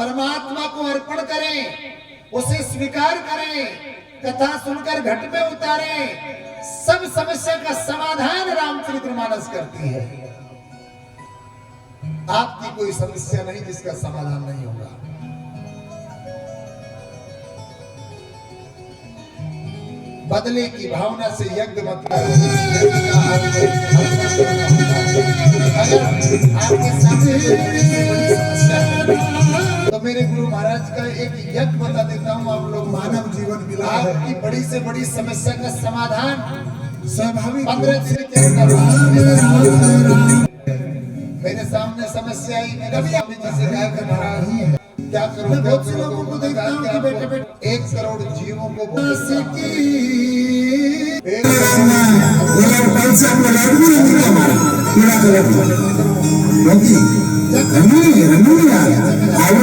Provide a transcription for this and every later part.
परमात्मा को अर्पण करें, उसे स्वीकार करें, कथा सुनकर घट में उतारें। सब समस्या का समाधान रामचरितमानस करती है। आपकी कोई समस्या नहीं जिसका समाधान नहीं होगा। बदले की भावना से यज्ञ मत करो। अगर आपके सामने कोई बड़ी समस्या है तो मेरे गुरु महाराज का एक यज्ञ बता देता हूँ। आप लोग मानव जीवन मिला है, आपकी बड़ी से बड़ी समस्या का समाधान स्वाभाविक 15 दिन के अंदर। मेरे सामने समस्या आई, मेरे स्वामी जी से कहा कि महाराज क्या करूं? बहुत से लोगों को देखता हूं कि बेटे 1 करोड़ जीवों को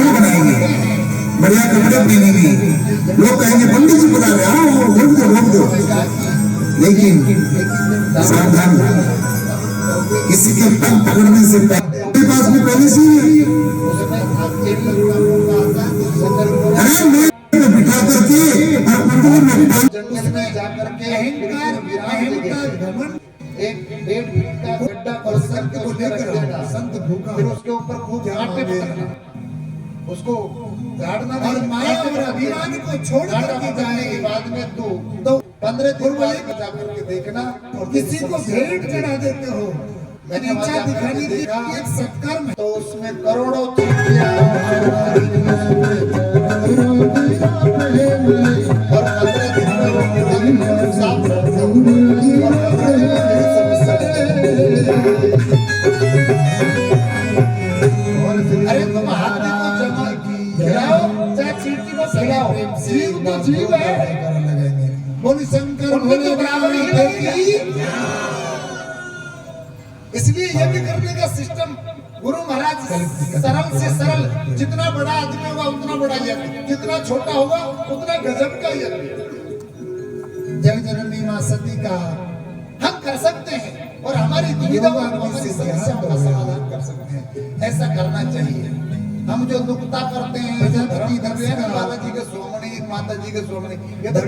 बनाएंगे, बढ़िया कपड़े पहनेंगे, लोग कहेंगे पंडित जी बता रहे आओ रोक दो। लेकिन सावधान, किसी के पग पकड़ने से पहले पास में पॉलिसी है, बिठा करके जंगल में जाकर के अहंकार घमंड 1.5 फीट का गड्ढा और संत को लेकर देना। संत भूखा, फिर उसके ऊपर खूब झाड़ने पड़ना, उसको झाड़ना और माया और अभिमान को छोड़ करके जाने के बाद में तो 15 दिन बाद जाकर के देखना। और किसी को भेंट चढ़ा देते हो, मैंने इच्छा दिखाने की एक सत्कर्म है, तो उसमें करोड़ों चीटियां और 15 दिन में साफ अरे तुम हाथी को जमा खिलाओ चाहे चींटी को खिलाओ, जीव तो जीव है। बोली शंकर बोले बराबर ही देगी। इसलिए यज्ञ करने का सिस्टम गुरु महाराज सरल से सरल, जितना बड़ा आदमी होगा उतना बड़ा यज्ञ, जितना छोटा होगा उतना गजब का यज्ञ। जग जननी मां सती का हम कर सकते हैं और हमारी दुविधा का समाधान कर सकते हैं। ऐसा करना चाहिए। हम जो दुखता करते हैं बालाजी के सोमनी, माता जी के सोमनी, ये तो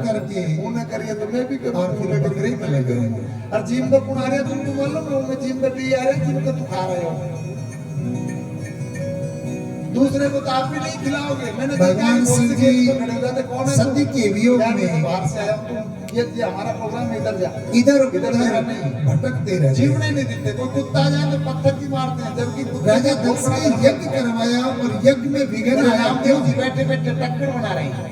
करके उन्हें करिए तो मैं भी करूँ, और जिम को पुन आ रहे तुमको मालूम है, मैं जिम पे भी आ रहे, जिम को तू खा रहे हो, दूसरे को तो आप भी नहीं खिलाओगे। मैंने भगवान सिंह जी सती के वियोग में बाहर से आया, ये हमारा प्रोग्राम इधर जा, इधर नहीं भटकते रहे, जीवने नहीं देते। कोई कुत्ता जाए तो पत्थर की मारते हैं, जबकि राजा दक्ष ने यज्ञ करवाया और यज्ञ में विघ्न आया। देव जी बैठे बैठे टक्कर बना रहे हैं।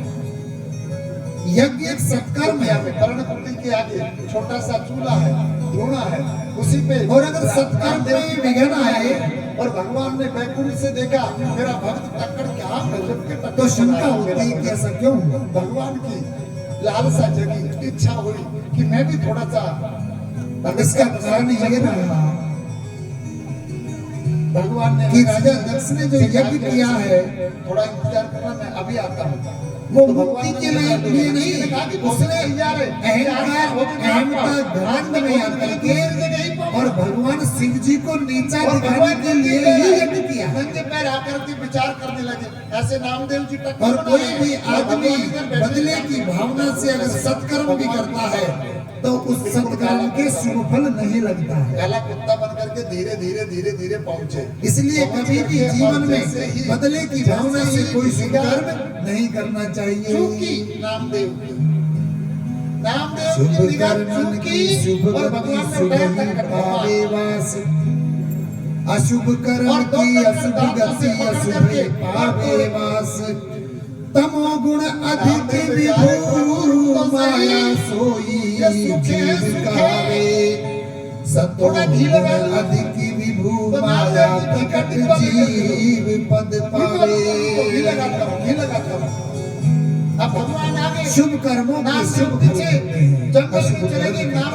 यज्ञ एक सत्कर्म है, कर्णकुटी के आगे छोटा सा चूल्हा है, धुआं है, उसी पे। और अगर सत्कर्म में विघ्न आए और भगवान ने बैकुंठ से देखा मेरा भक्त टक्कर क्या गजब के टक्कर, तो शंका होती कि ऐसा क्यों? भगवान की लालसा जगी, इच्छा हुई कि मैं भी थोड़ा सा, इसका कारण ये रहा भगवान ने कि राजा दक्ष ने जो यज्ञ किया है, थोड़ा इंतजार करना, मैं अभी आता हूँ। वो मुक्ति के लिए नहीं, उसने अहंकार घमंड में आकर के और भगवान शिव जी को नीचा दिखाने के लिए ही यज्ञ किया। नंगे पैर आकर के विचार करने लगे, ऐसे नामदेव जी टक्कर। और कोई भी आदमी बदले की भावना से अगर सत्कर्म भी करता है तो उस सत्कर्म के शुभ फल नहीं लगता है। काला कुत्ता बन करके धीरे धीरे धीरे धीरे पहुंचे। इसलिए कभी भी जीवन में बदले की भावना से कोई शुभ कर्म नहीं करना चाहिए। क्योंकि नामदेव की निगाह चूकी और भगवान ने पैर तक कटवाए। अशुभ कर्म की अशुभ गति अशुभ पावे वास, तमोगुण अधिक विभू माया सोई जीव कहावे, सत्वगुण अधिक विभू माया प्रकट जीव पद पावे। अब भगवान आगे शुभ कर्मों की शुभ जंगल में चलेगी, नाम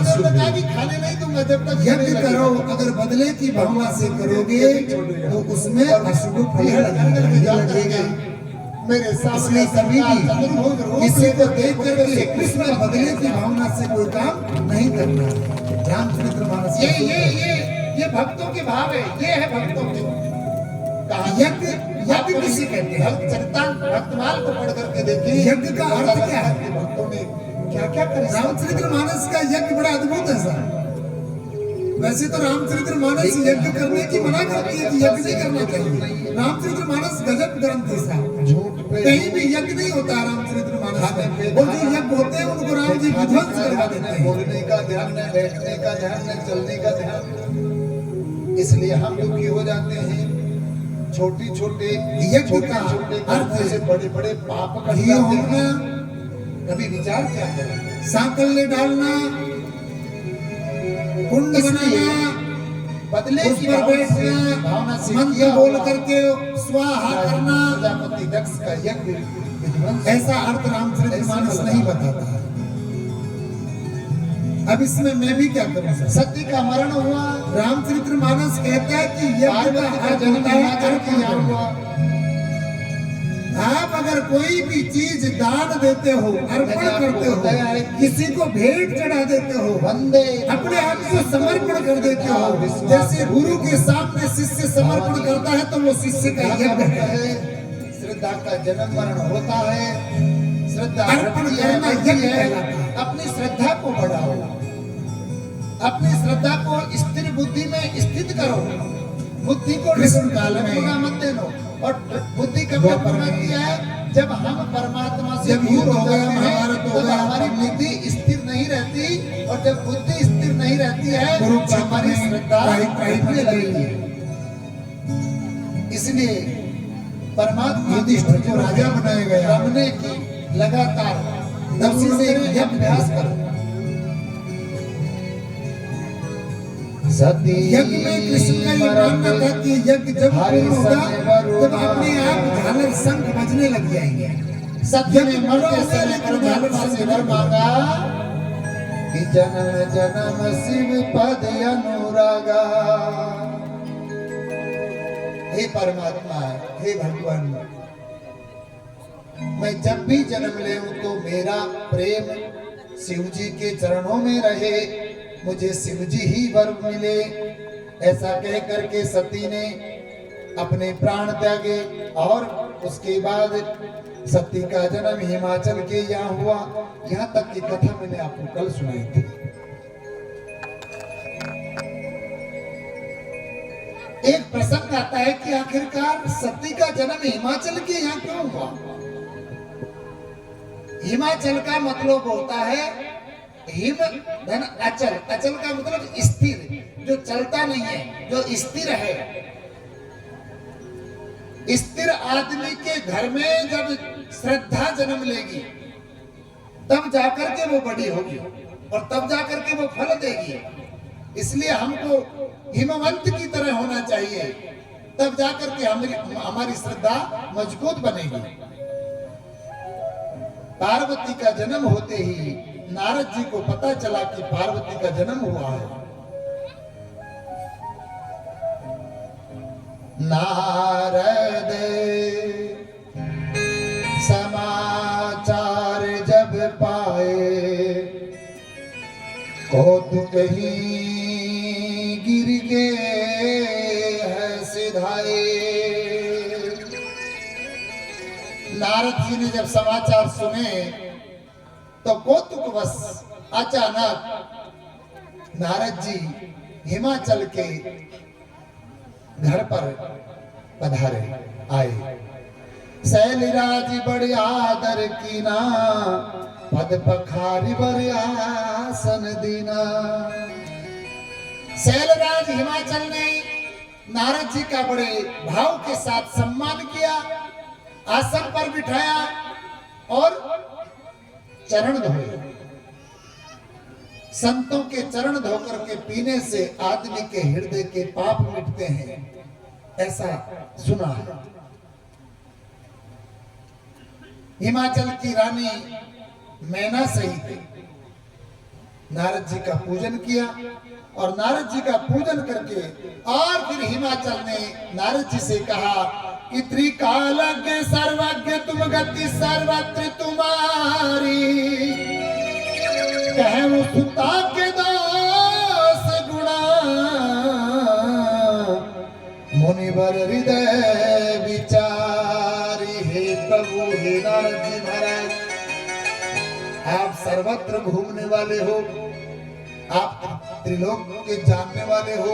की खाने नहीं दूंगा जब तक यज्ञ करो। अगर बदले की भावना से करोगे तो उसमें अशुभ फल लगेगा। मेरे सामने कभी भी किसी को देख करके कृष्ण बदले की भावना से कोई काम नहीं करना। रामचरितमानस ये भक्तों के भाव है, ये है भक्तों के। यज्ञ किसे कहते हैं? चरितार्थ भक्तमाल को पढ़ करके देखिए, यज्ञ का अर्थ क्या है? भक्तों ने क्या क्या कर रामचरितमानस का यज्ञ बड़ा अद्भुत है साहब। वैसे तो रामचरितमानस यज्ञ करने की मना करती है कि यज्ञ नहीं करना चाहिए। रामचरितमानस गजब ग्रंथ है साहब। झूठ पे कहीं भी यज्ञ नहीं होता है रामचरितमानस में। वो जो यज्ञ होते हैं उनको राम जी विध्वंस करवा देते हैं। बोलने का ध्यान नहीं, बैठने का ध्यान नहीं, चलने का ध्यान, इसलिए हम दुखी हो जाते हैं। छोटी छोटे यज्ञ का अर्थ से बड़े बड़े पाप कर घी होना, कभी विचार क्या करें? सांकल्य डालना, कुंड बनाना, बदले उस की पर भावना से बैठना, मंत्र बोल करके स्वाहा करना, प्रजापति दक्ष का यज्ञ विध्वंस। ऐसा अर्थ रामचरितमानस नहीं बताता है। अब इसमें मैं भी क्या करूं सर? सती का मरण हुआ, रामचरितमानस कहता है कि यज्ञ का का अर्थ जन्म होता है हिमाचल अर्पण किया हुआ। आप अगर कोई भी चीज दान देते हो, अर्पण करते हो, किसी को भेंट चढ़ा देते हो, वंदे अपने आप को समर्पण कर देते हो, जैसे गुरु के सामने शिष्य समर्पण करता है तो वो शिष्य का यज्ञ है। श्रद्धा का जन्म मरण होता है, श्रद्धा अर्पण करना यज्ञ कहलाता है। अपनी श्रद्धा को बढ़ाओ, अपनी श्रद्धा को स्थिर बुद्धि में स्थित करो, बुद्धि को कृष्ण काल में पूरा मत देनो। और बुद्धि कब तक बनती है? जब हम परमात्मा से जब युद्ध हो गया, महाभारत हो तो गया, हमारी बुद्धि स्थिर नहीं रहती, और जब बुद्धि स्थिर नहीं रहती है तो हमारी श्रद्धा घटने लगती है। इसलिए परमात्मा युधिष्ठिर को राजा बनाया गया, रमने की लगातार उसी से अभ्यास करो। सती यज्ञ में कृष्ण का ये मानना था कि यज्ञ जब पूर्ण होगा तब अपने आप झालर शंख बजने लग जाएंगे। सत्य ने मरते समय परमात्मा से वर मांगा कि जन्म जन्म शिव पद अनुरागा। हे परमात्मा, हे भगवान, मैं जब भी जन्म ले तो मेरा प्रेम शिव जी के चरणों में रहे, मुझे शिव जी ही वर मिले। ऐसा कह करके सती ने अपने प्राण त्यागे, और उसके बाद सती का जन्म हिमाचल के यहाँ हुआ। यहाँ तक की कथा मैंने आपको कल सुनाई थी। एक प्रसंग आता है कि आखिरकार सती का जन्म हिमाचल के यहाँ क्यों हुआ? हिमाचल का मतलब होता है हिम धन अचल। अचल का मतलब स्थिर, जो चलता नहीं है, जो स्थिर है। स्थिर आदमी के घर में जब श्रद्धा जन्म लेगी तब जाकर के वो बड़ी होगी, और तब जाकर के वो फल देगी। इसलिए हमको हिमवंत की तरह होना चाहिए, तब जाकर के हमारी श्रद्धा मजबूत बनेगी। पार्वती का जन्म होते ही नारद जी को पता चला कि पार्वती का जन्म हुआ है। नारद समाचार जब पाए, कौतुक ही गिर गए है सिधाए। नारद जी ने जब समाचार सुने तो कौतुकवश अचानक नारद जी हिमाचल के घर पर पधारे आए। शैलराज बड़े आदर कीना, पद पखारी बड़े आसन दीना। शैलराज हिमाचल ने नारद जी का बड़े भाव के साथ सम्मान किया, आसन पर बिठाया और चरण धोए। संतों के चरण धोकर के पीने से आदमी के हृदय के पाप मिटते हैं, ऐसा सुना है। हिमाचल की रानी मैना सहित नारद जी का पूजन किया, और नारद जी का पूजन करके और फिर हिमाचल ने नारद जी से कहा कि त्रिकालज्ञ सर्वज्ञ तुम गति सर्वत्र तुम्हारी, कहूं सुता के दोष गुणा, मुनिवर हृदय विचार। हे नारद जी महाराज, आप सर्वत्र घूमने वाले हो, आप त्रिलोक के जानने वाले हो,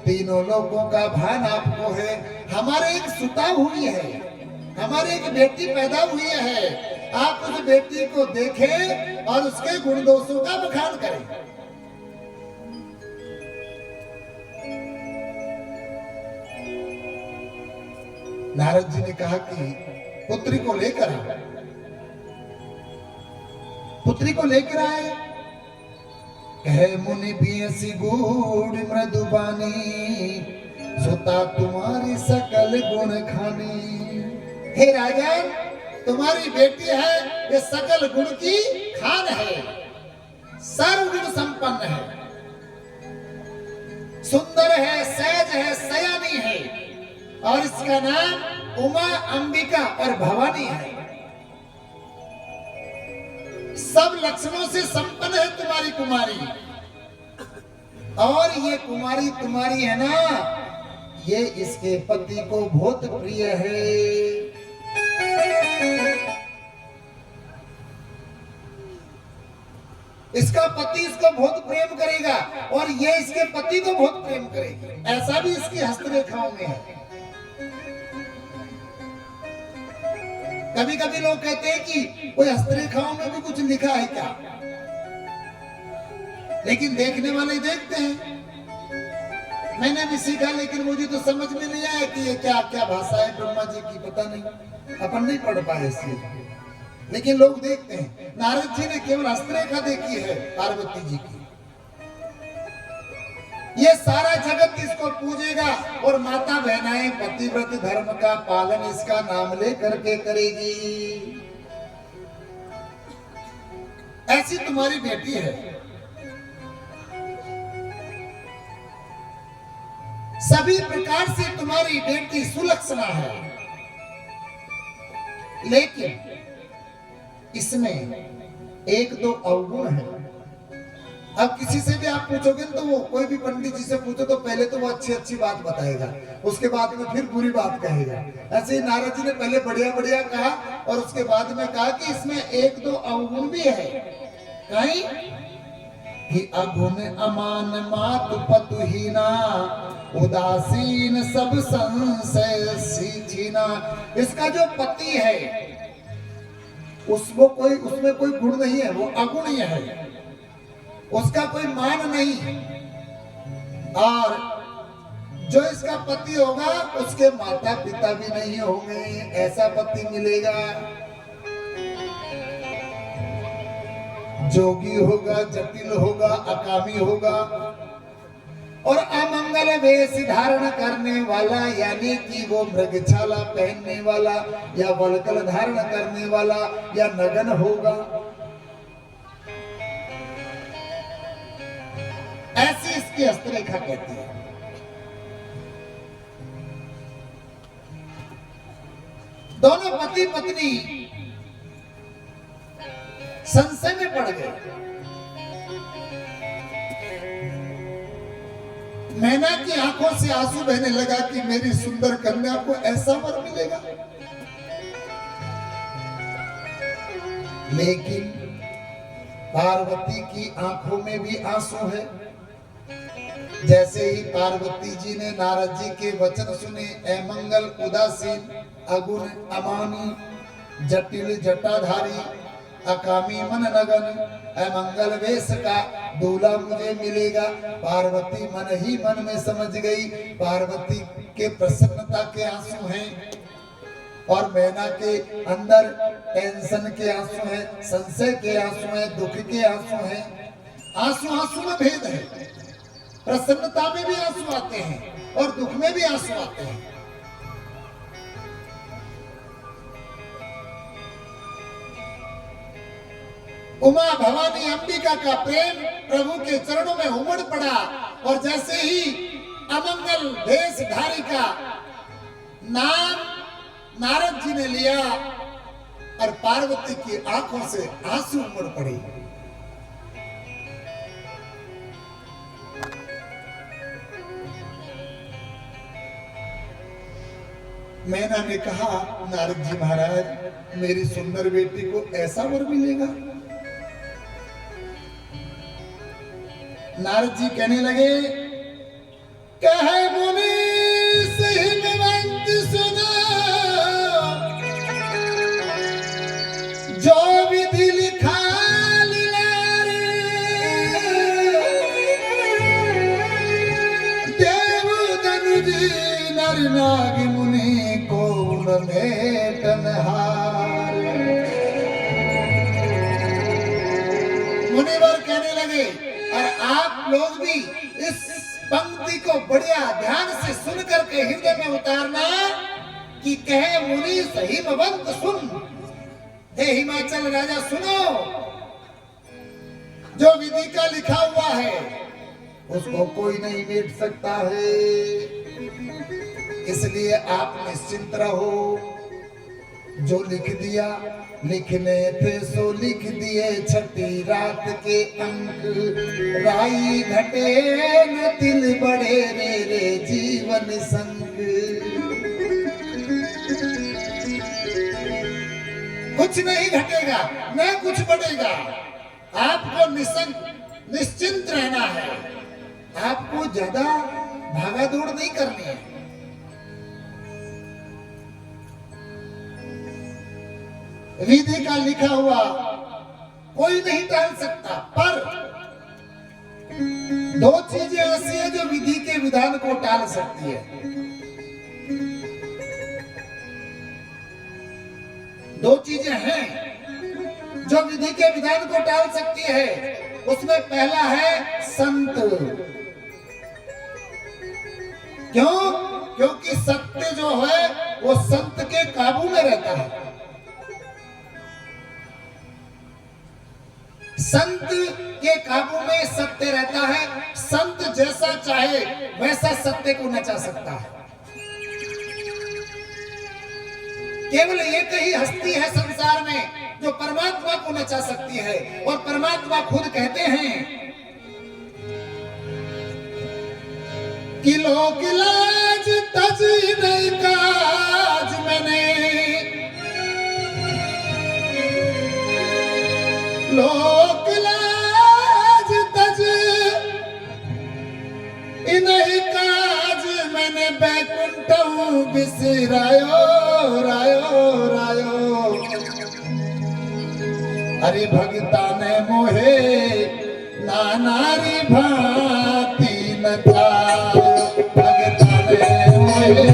तीनों लोकों का भान आपको है। हमारे एक सुता हुई है, हमारे एक बेटी पैदा हुई है, आप उस बेटी को देखें और उसके गुण दोषों का बखान करें। नारद जी ने कहा कि पुत्री को लेकर आए। पुत्री को लेकर आए, कहे मुनि भी ऐसी गूढ़ मृदुबानी, सुता तुम्हारी सकल गुण खानी। हे राजन, तुम्हारी बेटी है, ये सकल गुण की खान है, सर्वगुण संपन्न है, सुंदर है, सहज है, सयानी है, और इसका नाम उमा, अंबिका और भवानी है। सब लक्षणों से संपन्न है तुम्हारी कुमारी, और ये कुमारी तुम्हारी है ना, ये इसके पति को बहुत प्रिय है। इसका पति इसको बहुत प्रेम करेगा और ये इसके पति को बहुत प्रेम करेगी, ऐसा भी इसकी हस्तरेखाओं में है। कभी कभी लोग कहते हैं कि कोई हस्तरेखाओं में भी कुछ लिखा है क्या, लेकिन देखने वाले देखते हैं। मैंने भी सीखा, लेकिन मुझे तो समझ में नहीं आया कि ये क्या क्या भाषा है ब्रह्मा जी की, पता नहीं, अपन नहीं पढ़ पाए इसलिए, लेकिन लोग देखते हैं। नारद जी ने केवल हस्तरेखा देखी है पार्वती जी की। ये सारा जगत इसको पूजेगा और माता बहनाएं पतिव्रत धर्म का पालन इसका नाम लेकर के करेगी। ऐसी तुम्हारी बेटी है। सभी प्रकार से तुम्हारी बेटी सुलक्षणा है, लेकिन इसमें एक दो अवगुण है। अब किसी से भी आप पूछोगे तो वो, कोई भी पंडित जी से पूछो तो पहले तो वो अच्छी अच्छी बात बताएगा, उसके बाद में फिर बुरी बात कहेगा। ऐसे ही नारद जी ने पहले बढ़िया बढ़िया कहा और उसके बाद में कहा कि इसमें एक दो अवगुण भी है। कहीं कि अगुण अमान मातु पतुहीना, उदासीन सब संशय सीछीना। इसका जो पति है उसमें कोई गुण नहीं है, वो अगुण्य है, उसका कोई मान नहीं, और जो इसका पति होगा उसके माता पिता भी नहीं होंगे, ऐसा पति मिलेगा। जोगी होगा, जटिल होगा, अकामी होगा, और अमंगल वेश धारण करने वाला, यानी कि वो मृगछाला पहनने वाला या वल्कल धारण करने वाला या नगन होगा। ऐसी इसकी हस्तरेखा कहती है। दोनों पति पत्नी संशय में पड़ गए। मैना की आंखों से आंसू बहने लगा कि मेरी सुंदर कन्या को ऐसा वर मिलेगा। लेकिन पार्वती की आंखों में भी आंसू है। जैसे ही पार्वती जी ने नारद जी के वचन सुने, अमंगल, उदासीन, अगुण, अमानी, जटिल, जटाधारी, अकामी, मन नगन, अमंगल वेश का दूल्हा मुझे मिलेगा, पार्वती मन ही मन में समझ गई। पार्वती के प्रसन्नता के आंसू हैं और मैना के अंदर टेंशन के आंसू हैं, संशय के आंसू हैं, दुख के आंसू हैं। आंसू आंसू में भेद है, प्रसन्नता में भी आंसू आते हैं और दुख में भी आंसू आते हैं। उमा, भवानी, अंबिका का प्रेम प्रभु के चरणों में उमड़ पड़ा, और जैसे ही अमंगल वेशधारी का नाम नारद जी ने लिया और पार्वती की आंखों से आंसू उमड़ पड़े। मैना ने कहा, नारद जी महाराज, मेरी सुंदर बेटी को ऐसा वर मिलेगा? नारद जी कहने लगे, कहे मुनि हिमवंत सुनो, जो विधि लिखा लीलारे, देव दनुज नर नाग मुनि को मेटनहार। मुनिवर कहने लगे, और आप लोग भी इस पंक्ति को बढ़िया ध्यान से सुन करके हृदय में उतारना कि कहे मुनि हिमवंत सुन, हे हिमाचल राजा सुनो, जो विधि का लिखा हुआ है उसको कोई नहीं मिट सकता है, इसलिए आप निश्चिंत रहो। जो लिख दिया, लिखने थे सो लिख दिए, छठी रात के अंक, राई घटे न तिल बड़े रे जीवन संग। कुछ नहीं घटेगा, न कुछ बढ़ेगा, आपको निश्चिंत रहना है, आपको ज्यादा भागादौड़ नहीं करनी है। विधि का लिखा हुआ कोई नहीं टाल सकता, पर दो चीजें ऐसी है जो विधि के विधान को टाल सकती है। दो चीजें हैं जो विधि के विधान को टाल सकती है, उसमें पहला है संत। क्यों? क्योंकि सत्य जो है वो संत के काबू में रहता है। संत के काबू में सत्य रहता है, संत जैसा चाहे वैसा सत्य को नचा सकता है। केवल एक ही हस्ती है संसार में जो परमात्मा को नचा सकती है, और परमात्मा खुद कहते हैं कि लोक लाज तज नहीं काज मैंने, लोक लाज तज इन्हीं काज मैंने बैकुंठ बिसरायो रायो रायो। अरे भगता ने मोहे नानारी भांति नचायो, भगता ने मोहे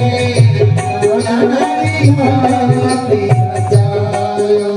नानारी भांति नचायो।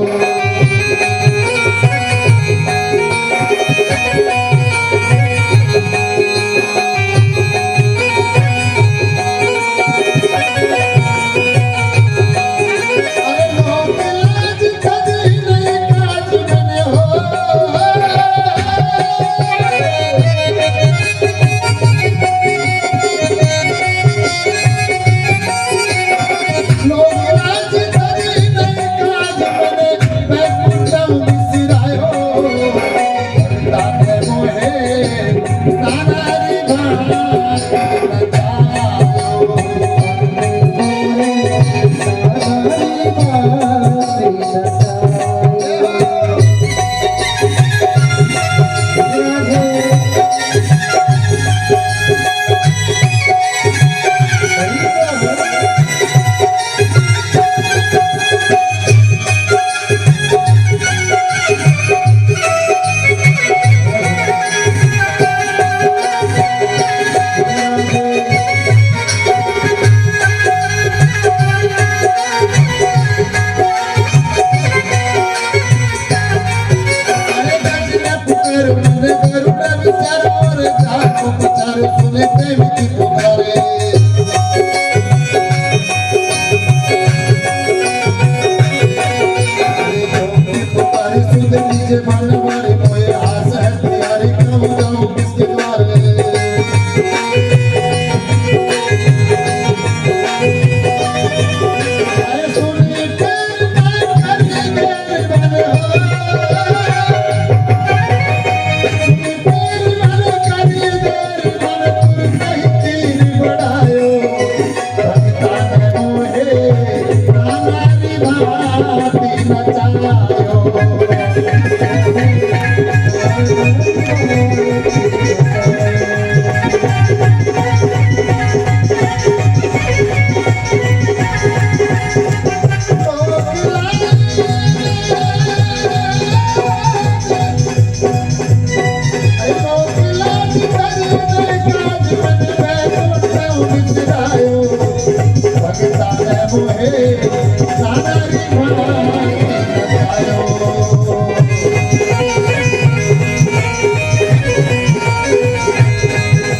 नारी भाई नचायो।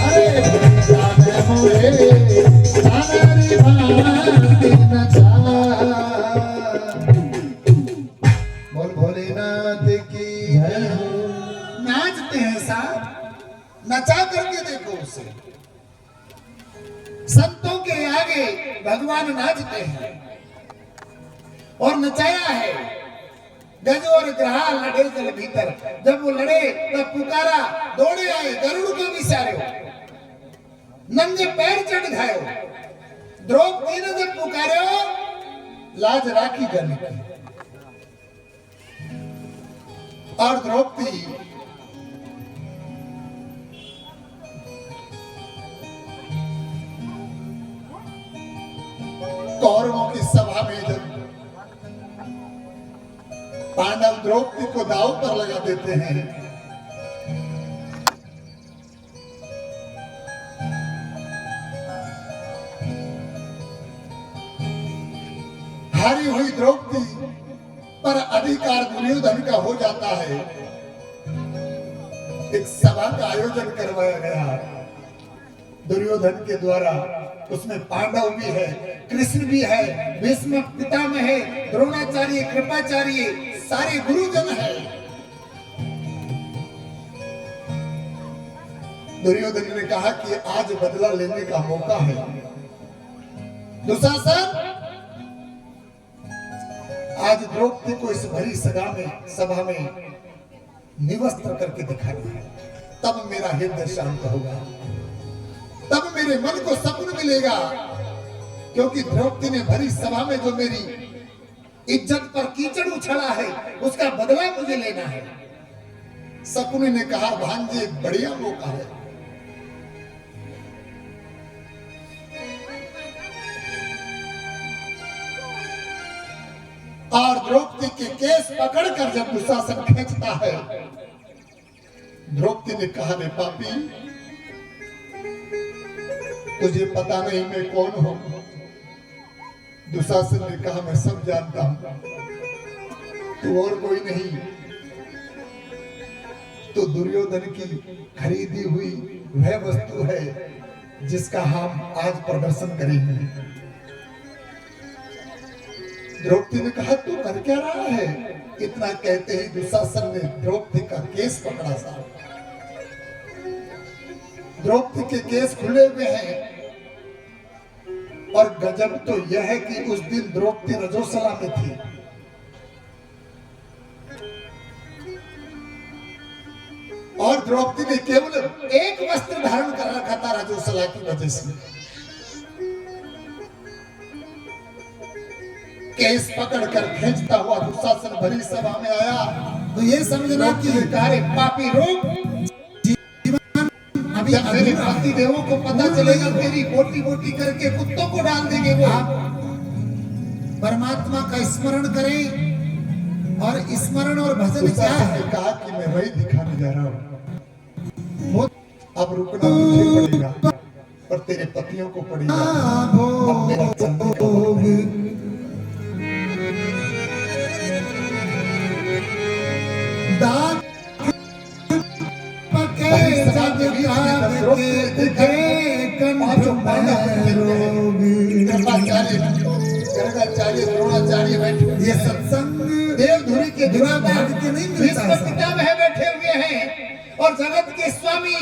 अरे जाने मोरे नारी भाई नचा। बोल भोलेनाथ की जय हो। नाचते हैं साहब, नचा करके देखो उसे। संतों के आगे भगवान नाचते हैं और नचाया है। गज और ग्रहा लड़े जल भीतर, जब वो लड़े तब पुकारा, दौड़े आए गरुड़ को विचारे, नंगे पैर चढ़ गए। द्रौपदी ने जब पुकारे लाज राखी गन की, और द्रौपदी कौरवों की सभा में जब पांडव द्रौपदी को दांव पर लगा देते हैं, हारी हुई द्रौपदी पर अधिकार दुर्योधन का हो जाता है। एक सभा का आयोजन करवाया गया दुर्योधन के द्वारा। उसमें पांडव भी है, कृष्ण भी है, भीष्म पितामह है, द्रोणाचार्य, कृपाचार्य, सारे गुरुजन है। दुर्योधन ने कहा कि आज बदला लेने का मौका है। दुशासन आज द्रौपदी को इस भरी सभा में निवस्त्र करके दिखाना है, तब मेरा हृदय शांत होगा, तब मेरे मन को सपन मिलेगा। क्योंकि द्रौपदी ने भरी सभा में जो मेरी इज्जत पर कीचड़ उछाला है, उसका बदला मुझे लेना है। शकुनी ने कहा भांजे बढ़िया मौका है। और द्रौपदी के केस पकड़कर जब दुशासन खींचता है, द्रौपदी ने कहा रे पापी, तुझे पता नहीं मैं कौन हूं। दुशासन ने कहा मैं सब जानता हूं, तू और कोई नहीं, तो दुर्योधन की खरीदी हुई वह वस्तु है जिसका हम आज प्रदर्शन करेंगे। द्रौपदी ने कहा तू कर क्या रहा है? इतना कहते ही दुशासन ने द्रौपदी का केस पकड़ा साहब। द्रौपदी के केस खुले हुए हैं, और गजब तो यह है कि उस दिन द्रौपदी रजोसला में थी। और द्रौपदी ने केवल एक वस्त्र धारण कर रखा था रजोसला की वजह से। केस पकड़कर खींचता हुआ दुशासन भरी सभा में आया, तो ये समझना कि कार्य पापी रोग अभी मेरे पति देवों को पता चलेगा, तेरी बोटी बोटी करके कुत्तों को डाल देंगे। वो आप परमात्मा का स्मरण करें, और स्मरण और भजन क्या है? कहा कि मैं वही दिखाने जा रहा हूँ। अब रुकना मुझे पड़ेगा और तेरे पतियों को पड़ेगा। ये सत्संग देवधुरी के पितामह बैठे हुए हैं, और जगत के स्वामी,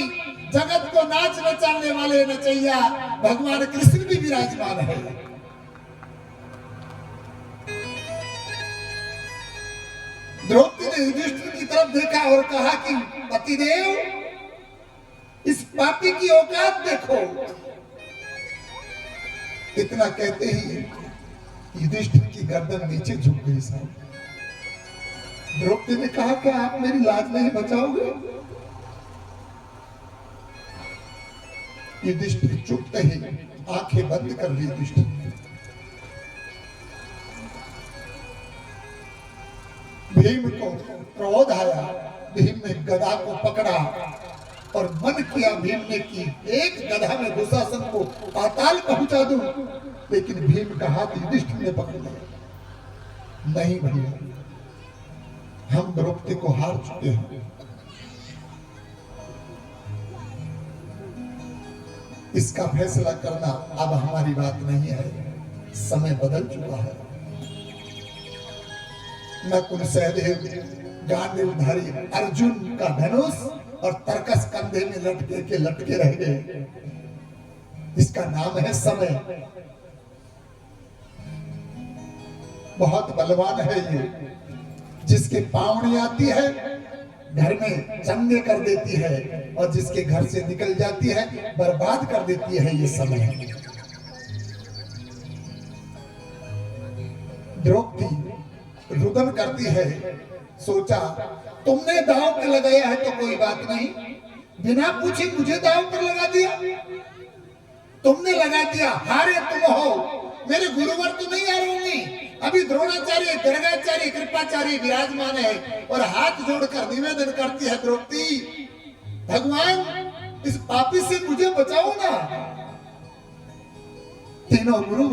जगत को नाच नचाने वाले नचैया भगवान कृष्ण भी विराजमान है। द्रौपदी ने युधिष्ठिर की तरफ देखा और कहा कि पतिदेव, इस पापी की औकात देखो। इतना कहते ही युधिष्ठिर की गर्दन नीचे झुक गई साहब। द्रौपदी ने कहा कि आप मेरी लाज नहीं बचाओगे? युधिष्ठिर चुपते ही आंखें बंद कर ली। युधिष्ठिर भीम को क्रोध आया, भीम ने गदा को पकड़ा और मन किया भीम ने कि एक गदा में दुशासन को पाताल पहुंचा दूं। लेकिन भीम का हाथ युधिष्ठिर ने पकड़ लिया। नहीं भैया, हम द्रौपदी को हार चुके हैं, इसका फैसला करना अब हमारी बात नहीं है, समय बदल चुका है। नकुल सहदेव गांडीवधारी अर्जुन का धनुष और तरकस कंधे में लटके रह गए। इसका नाम है समय। बहुत बलवान है ये, जिसके पावनी आती है घर में चंगे कर देती है और जिसके घर से निकल जाती है बर्बाद कर देती है ये समय। द्रौपदी रुदन करती है, सोचा तुमने दांव पर लगाया है तो कोई बात नहीं, बिना पूछे मुझे दांव पर लगा दिया, तुमने लगा दिया, हारे तुम हो, मेरे गुरुवर तो नहीं हारूंगी। अभी द्रोणाचार्य, गर्गाचार्य, कृपाचार्य विराजमान है और हाथ जोड़कर निवेदन करती है, द्रौपदी भगवान इस पापी से मुझे बचाओ ना। तीनों गुरु